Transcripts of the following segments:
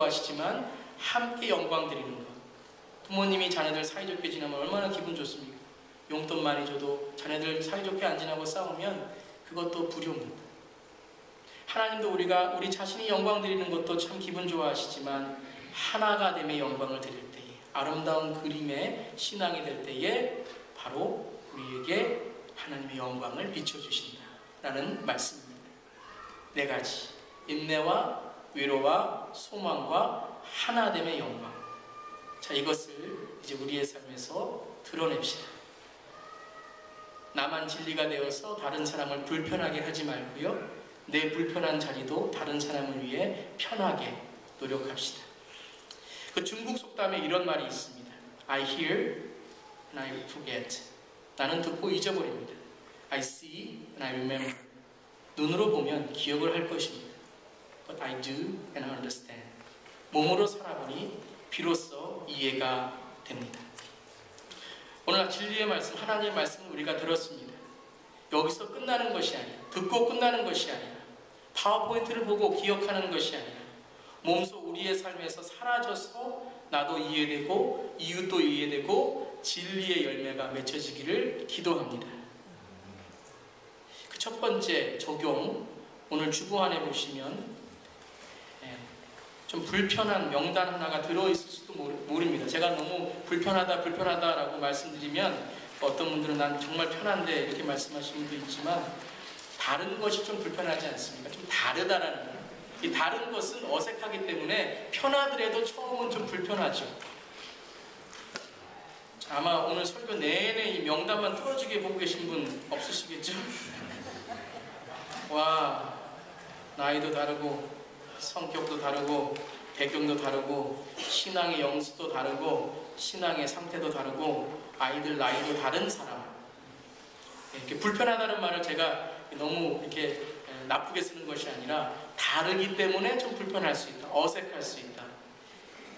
하시지만 함께 영광 드리는 것. 부모님이 자녀들 사이좋게 지내면 얼마나 기분 좋습니까? 용돈 많이 줘도 자녀들 사이좋게 안 지내고 싸우면 그것도 불효입니다. 하나님도 우리 자신이 영광 드리는 것도 참 기분 좋아하시지만 하나가 됨의 영광을 드릴 때에, 아름다운 그림의 신앙이 될 때에 바로 우리에게 하나님의 영광을 비춰주신다라는 말씀입니다. 네 가지, 인내와 위로와 소망과 하나됨의 영광. 자, 이것을 이제 우리의 삶에서 드러냅시다. 나만 진리가 되어서 다른 사람을 불편하게 하지 말고요, 내 불편한 자리도 다른 사람을 위해 편하게 노력합시다. 그 중국 속담에 이런 말이 있습니다. I hear and I forget. 나는 듣고 잊어버립니다. I see and I remember. 눈으로 보면 기억을 할 것입니다. But I do and I understand. 몸으로 살아보니 비로소 이해가 됩니다. 오늘 진리의 말씀, 하나님의 말씀을 우리가 들었습니다. 여기서 끝나는 것이 아니라, 듣고 끝나는 것이 아니라, 파워포인트를 보고 기억하는 것이 아니라, 몸소 우리의 삶에서 사라져서 나도 이해되고 이웃도 이해되고 진리의 열매가 맺혀지기를 기도합니다. 그 첫 번째 적용, 오늘 주보 안에 보시면 좀 불편한 명단 하나가 들어있을 수도 모릅니다. 제가 너무 불편하다라고 말씀드리면 어떤 분들은 난 정말 편한데 이렇게 말씀하시는 분도 있지만, 다른 것이 좀 불편하지 않습니까? 좀 다르다라는 거예요. 이 다른 것은 어색하기 때문에 편하더라도 처음은 좀 불편하죠. 아마 오늘 설교 내내 이 명단만 틀어지게 보고 계신 분 없으시겠죠? 와, 나이도 다르고 성격도 다르고 배경도 다르고 신앙의 영수도 다르고 신앙의 상태도 다르고 아이들 나이도 다른 사람, 이렇게 불편하다는 말을 제가 너무 이렇게 나쁘게 쓰는 것이 아니라 다르기 때문에 좀 불편할 수 있다, 어색할 수 있다.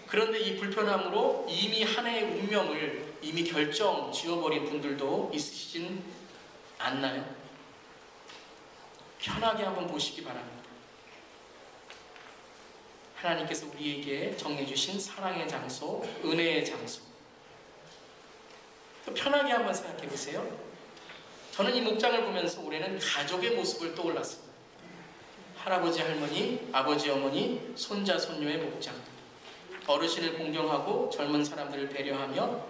그런데 이 불편함으로 이미 한 해의 운명을 이미 결정 지어버린 분들도 있으시진 않나요? 편하게 한번 보시기 바랍니다. 하나님께서 우리에게 정해주신 사랑의 장소, 은혜의 장소. 또 편하게 한번 생각해 보세요. 저는 이 목장을 보면서 올해는 가족의 모습을 떠올랐습니다. 할아버지, 할머니, 아버지, 어머니, 손자, 손녀의 목장. 어르신을 공경하고 젊은 사람들을 배려하며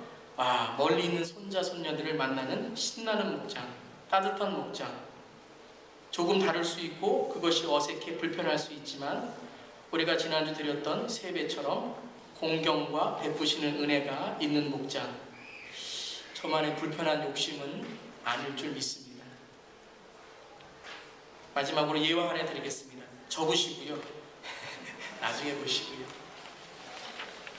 멀리 있는 손자, 손녀들을 만나는 신나는 목장, 따뜻한 목장. 조금 다를 수 있고 그것이 어색해 불편할 수 있지만 우리가 지난주 드렸던 세배처럼 공경과 베푸시는 은혜가 있는 목장. 저만의 불편한 욕심은 아닐 줄 믿습니다. 마지막으로 예화 하나 드리겠습니다. 적으시고요. 나중에 보시고요.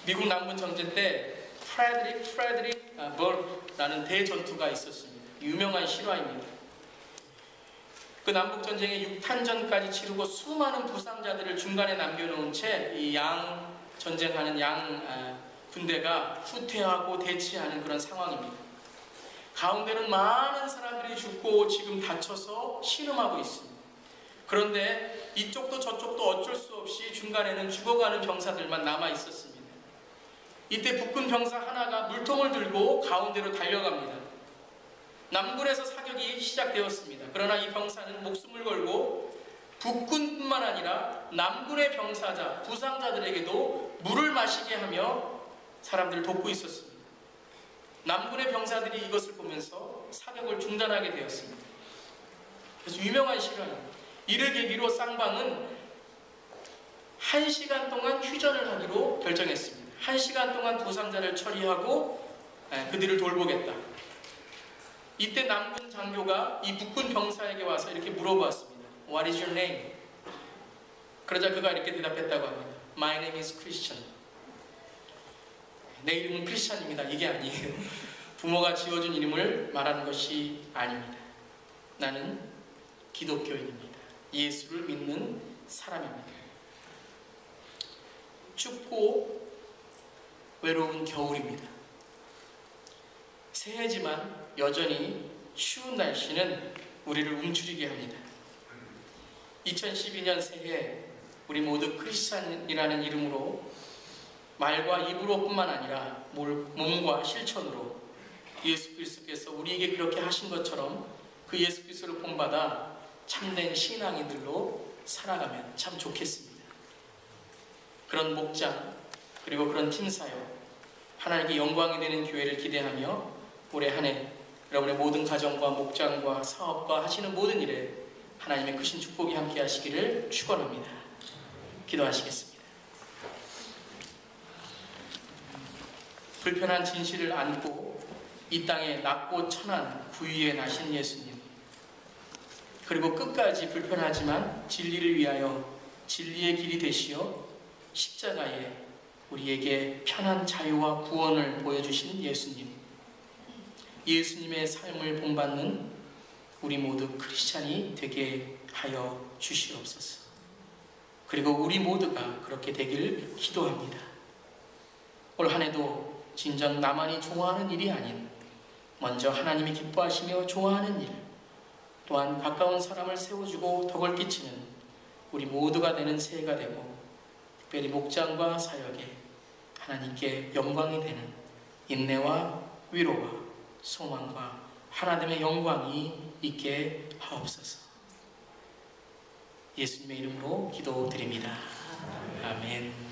미국 남부 전쟁 때 프레드릭 버그라는 대전투가 있었습니다. 유명한 실화입니다. 그 남북전쟁의 6탄전까지 치르고 수많은 부상자들을 중간에 남겨놓은 채 이 전쟁하는 군대가 후퇴하고 대치하는 그런 상황입니다. 가운데는 많은 사람들이 죽고 지금 다쳐서 신음하고 있습니다. 그런데 이쪽도 저쪽도 어쩔 수 없이 중간에는 죽어가는 병사들만 남아 있었습니다. 이때 북군 병사 하나가 물통을 들고 가운데로 달려갑니다. 남군에서 사격이 시작되었습니다. 그러나 이 병사는 목숨을 걸고 북군뿐만 아니라 남군의 병사자, 부상자들에게도 물을 마시게 하며 사람들을 돕고 있었습니다. 남군의 병사들이 이것을 보면서 사격을 중단하게 되었습니다. 그래서 유명한 실화입니다. 이를 계기로 쌍방은 1시간 동안 휴전을 하기로 결정했습니다. 1시간 동안 부상자를 처리하고 그들을 돌보겠다. 이때 남군 장교가 이 북군 병사에게 와서 이렇게 물어보았습니다. What is your name? 그러자 그가 이렇게 대답했다고 합니다. My name is Christian. 내 이름은 크리스찬입니다. 이게 아니에요. 부모가 지어준 이름을 말하는 것이 아닙니다. 나는 기독교인입니다. 예수를 믿는 사람입니다. 춥고 외로운 겨울입니다. 새해지만 여전히 추운 날씨는 우리를 움츠리게 합니다. 2012년 새해 우리 모두 크리스찬이라는 이름으로 말과 입으로뿐만 아니라 몸과 실천으로 예수 그리스도께서 우리에게 그렇게 하신 것처럼 그 예수 그리스도를 본받아 참된 신앙인들로 살아가면 참 좋겠습니다. 그런 목장 그리고 그런 팀사역, 하나님께 영광이 되는 교회를 기대하며 올해 한 해 여러분의 모든 가정과 목장과 사업과 하시는 모든 일에 하나님의 크신 축복이 함께 하시기를 축원합니다. 기도하시겠습니다. 불편한 진실을 안고 이 땅에 낮고 천한 구유에 나신 예수님, 그리고 끝까지 불편하지만 진리를 위하여 진리의 길이 되시어 십자가에 우리에게 편한 자유와 구원을 보여주신 예수님, 예수님의 삶을 본받는 우리 모두 크리스찬이 되게 하여 주시옵소서. 그리고 우리 모두가 그렇게 되길 기도합니다. 올 한 해도 진정 나만이 좋아하는 일이 아닌 먼저 하나님이 기뻐하시며 좋아하는 일, 또한 가까운 사람을 세워주고 덕을 끼치는 우리 모두가 되는 새해가 되고, 특별히 목장과 사역에 하나님께 영광이 되는 인내와 위로와 소망과 하나님의 영광이 있게 하옵소서. 예수님의 이름으로 기도드립니다. 아멘.